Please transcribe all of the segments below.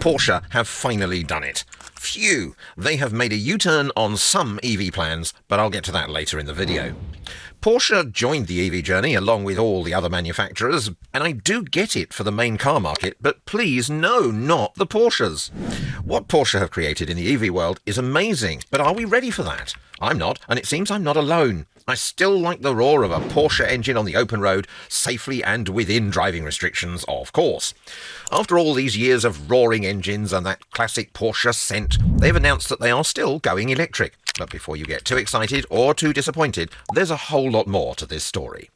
Porsche have finally done it. Phew! They have made a U-turn on some EV plans, but I'll get to that later in the video. Porsche joined the EV journey along with all the other manufacturers, and I do get it for the main car market, but please, no, not the Porsches. What Porsche have created in the EV world is amazing, but are we ready for that? I'm not, and it seems I'm not alone. I still like the roar of a Porsche engine on the open road, safely and within driving restrictions, of course. After all these years of roaring engines and that classic Porsche scent, they've announced that they are still going electric. But before you get too excited or too disappointed, there's a whole lot more to this story.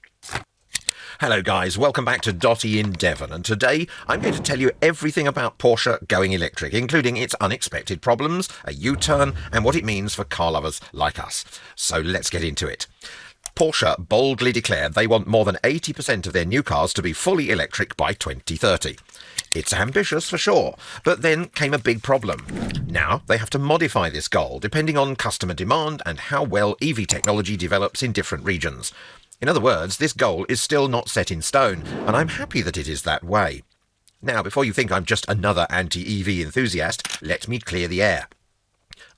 Hello guys, welcome back to Dotty in Devon, and today I'm going to tell you everything about Porsche going electric, including its unexpected problems, a U-turn, and what it means for car lovers like us. So let's get into it. Porsche boldly declared they want more than 80% of their new cars to be fully electric by 2030. It's ambitious for sure, but then came a big problem. Now they have to modify this goal depending on customer demand and how well EV technology develops in different regions. In other words, this goal is still not set in stone, and I'm happy that it is that way. Now, before you think I'm just another anti-EV enthusiast, let me clear the air.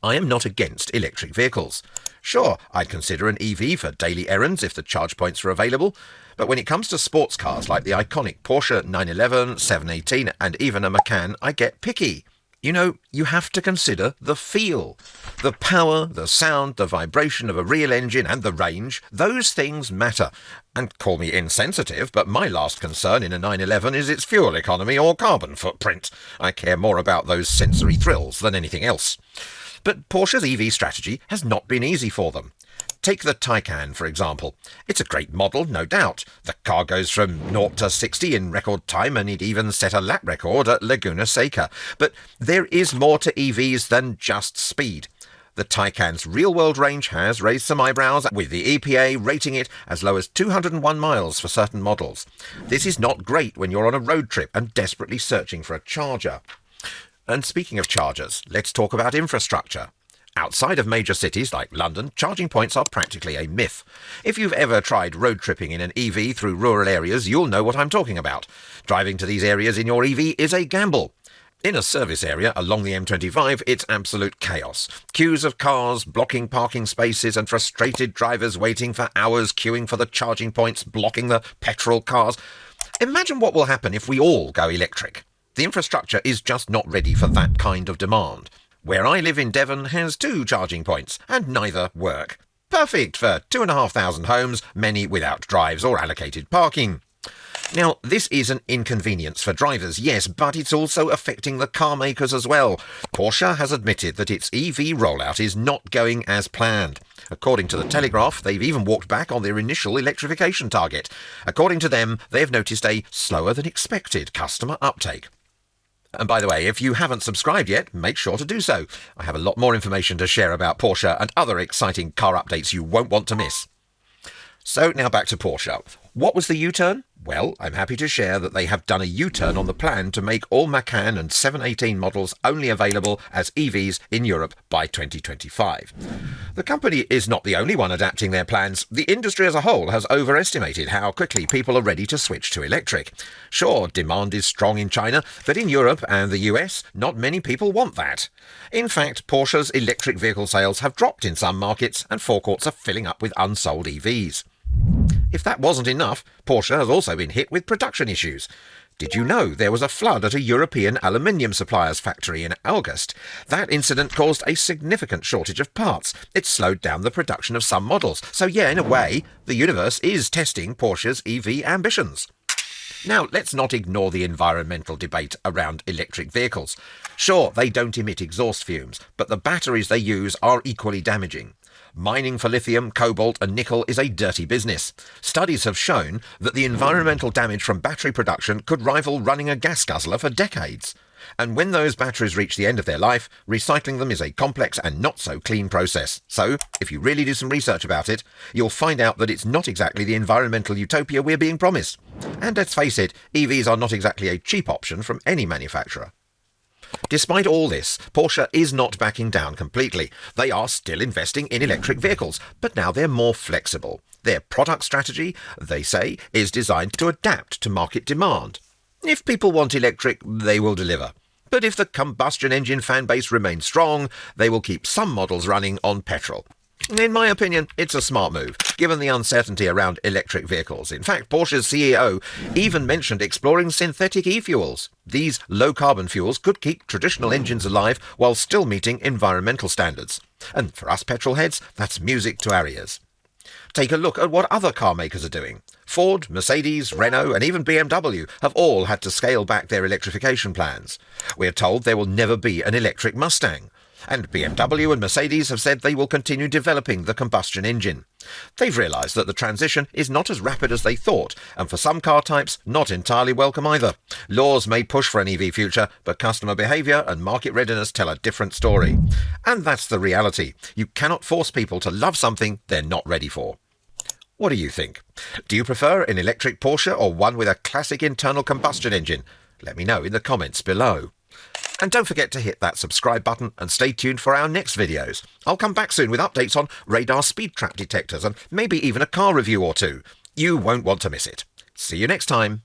I am not against electric vehicles. Sure, I'd consider an EV for daily errands if the charge points are available, but when it comes to sports cars like the iconic Porsche 911, 718 and even a Macan, I get picky. You know, you have to consider the feel. The power, the sound, the vibration of a real engine and the range, those things matter. And call me insensitive, but my last concern in a 911 is its fuel economy or carbon footprint. I care more about those sensory thrills than anything else. But Porsche's EV strategy has not been easy for them. Take the Taycan, for example. It's a great model, no doubt. The car goes from 0 to 60 in record time, and it even set a lap record at Laguna Seca. But there is more to EVs than just speed. The Taycan's real-world range has raised some eyebrows, with the EPA rating it as low as 201 miles for certain models. This is not great when you're on a road trip and desperately searching for a charger. And speaking of chargers, let's talk about infrastructure. Outside of major cities like London, charging points are practically a myth. If you've ever tried road tripping in an EV through rural areas, you'll know what I'm talking about. Driving to these areas in your EV is a gamble. In a service area along the M25, it's absolute chaos. Queues of cars, blocking parking spaces, and frustrated drivers waiting for hours queuing for the charging points, blocking the petrol cars. Imagine what will happen if we all go electric. The infrastructure is just not ready for that kind of demand. Where I live in Devon has 2 charging points, and neither work. Perfect for 2,500 homes, many without drives or allocated parking. Now, this is an inconvenience for drivers, yes, but it's also affecting the car makers as well. Porsche has admitted that its EV rollout is not going as planned. According to the Telegraph, they've even walked back on their initial electrification target. According to them, they've noticed a slower than expected customer uptake. And by the way, if you haven't subscribed yet, make sure to do so. I have a lot more information to share about Porsche and other exciting car updates you won't want to miss. So now back to Porsche. What was the U-turn? Well, I'm happy to share that they have done a U-turn on the plan to make all Macan and 718 models only available as EVs in Europe by 2025. The company is not the only one adapting their plans. The industry as a whole has overestimated how quickly people are ready to switch to electric. Sure, demand is strong in China, but in Europe and the US, not many people want that. In fact, Porsche's electric vehicle sales have dropped in some markets, and forecourts are filling up with unsold EVs. If that wasn't enough, Porsche has also been hit with production issues. Did you know there was a flood at a European aluminium supplier's factory in August? That incident caused a significant shortage of parts. It slowed down the production of some models. So yeah, in a way, the universe is testing Porsche's EV ambitions. Now, let's not ignore the environmental debate around electric vehicles. Sure, they don't emit exhaust fumes, but the batteries they use are equally damaging. Mining for lithium, cobalt and nickel is a dirty business. Studies have shown that the environmental damage from battery production could rival running a gas guzzler for decades. And when those batteries reach the end of their life, recycling them is a complex and not so clean process. So, if you really do some research about it, you'll find out that it's not exactly the environmental utopia we're being promised. And let's face it, EVs are not exactly a cheap option from any manufacturer. Despite all this, Porsche is not backing down completely. They are still investing in electric vehicles, but now they're more flexible. Their product strategy, they say, is designed to adapt to market demand. If people want electric, they will deliver. But if the combustion engine fan base remains strong, they will keep some models running on petrol. In my opinion, it's a smart move, given the uncertainty around electric vehicles. In fact, Porsche's CEO even mentioned exploring synthetic e-fuels. These low-carbon fuels could keep traditional engines alive while still meeting environmental standards. And for us petrol heads, that's music to our ears. Take a look at what other car makers are doing. Ford, Mercedes, Renault and even BMW have all had to scale back their electrification plans. We're told there will never be an electric Mustang. And BMW and Mercedes have said they will continue developing the combustion engine. They've realised that the transition is not as rapid as they thought, and for some car types, not entirely welcome either. Laws may push for an EV future, but customer behaviour and market readiness tell a different story. And that's the reality. You cannot force people to love something they're not ready for. What do you think? Do you prefer an electric Porsche or one with a classic internal combustion engine? Let me know in the comments below. And don't forget to hit that subscribe button and stay tuned for our next videos. I'll come back soon with updates on radar speed trap detectors and maybe even a car review or two. You won't want to miss it. See you next time.